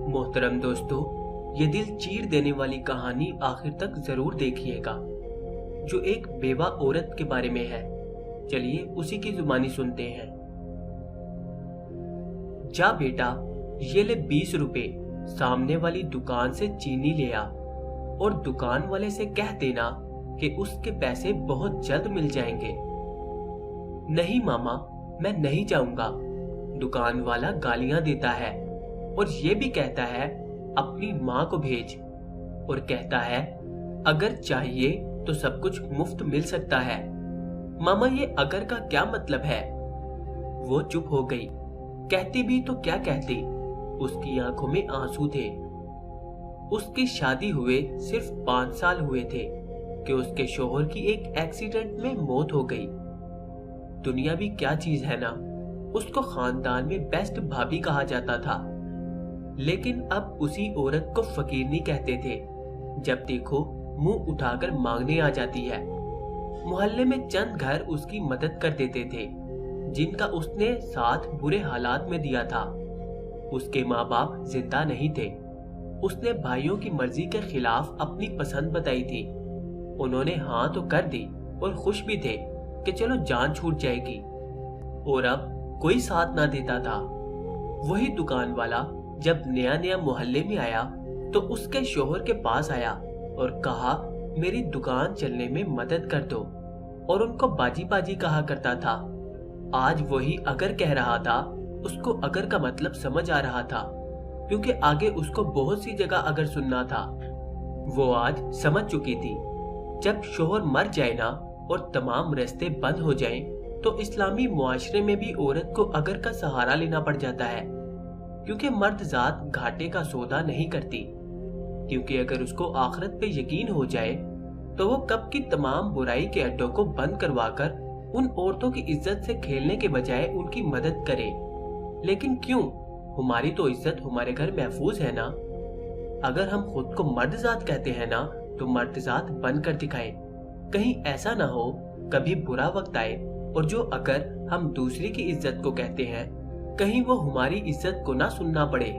मोहतरम दोस्तों, ये दिल चीर देने वाली कहानी आखिर तक जरूर देखिएगा, जो एक बेवा औरत के बारे में है। चलिए उसी की जुबानी सुनते हैं। जा बेटा, ये ले 20 रुपए, सामने वाली दुकान से चीनी ले आ और दुकान वाले से कह देना कि उसके पैसे बहुत जल्द मिल जाएंगे। नहीं मामा, मैं नहीं जाऊंगा। दुकान वाला गालियां देता है और ये भी कहता है अपनी माँ को भेज, और कहता है अगर चाहिए तो सब कुछ मुफ्त मिल सकता है। मामा, ये अगर का क्या मतलब है? वो चुप हो गई। कहती भी तो क्या कहती, उसकी आंखों में आंसू थे। उसकी शादी हुए सिर्फ 5 साल हुए थे कि उसके शोहर की एक एक्सीडेंट में मौत हो गई। दुनिया भी क्या चीज है ना, उसको खानदान में बेस्ट भाभी कहा जाता था, लेकिन अब उसी औरत को फकीरनी कहते थे। जब देखो मुंह उठाकर मांगने आ जाती है। मोहल्ले में चंद घर उसकी मदद कर देते थे, जिनका उसने साथ बुरे हालात में दिया था। उसके माँ बाप जिंदा नहीं थे। उसने भाइयों की मर्जी के खिलाफ अपनी पसंद बताई थी। उन्होंने हाँ तो कर दी और खुश भी थे कि चलो जान छूट जाएगी, और अब कोई साथ ना देता था। वही दुकान वाला जब नया नया मोहल्ले में आया तो उसके शोहर के पास आया और कहा मेरी दुकान चलने में मदद कर दो, और उनको बाजी बाजी कहा करता था। आज वही अगर कह रहा था। उसको अगर का मतलब समझ आ रहा था, क्योंकि आगे उसको बहुत सी जगह अगर सुनना था। वो आज समझ चुकी थी, जब शोहर मर जाए ना और तमाम रास्ते बंद हो जाएं, तो इस्लामी मुआशरे में भी औरत को अगर का सहारा लेना पड़ जाता है, क्योंकि मर्द जात घाटे का सौदा नहीं करती। क्योंकि अगर उसको आखिरत पे यकीन हो जाए तो वो कब की तमाम बुराई के अड्डों को बंद करवाकर उन औरतों की इज्जत से खेलने के बजाय उनकी मदद करे। लेकिन क्यों? हमारी तो इज्जत हमारे घर महफूज है ना। अगर हम खुद को मर्द जात कहते हैं ना, तो मर्द जात बनकर दिखाएं। कहीं ऐसा ना हो कभी बुरा वक्त आए और जो अगर हम दूसरे की इज्जत को कहते हैं, कहीं वो हमारी इज्जत को ना सुनना पड़े।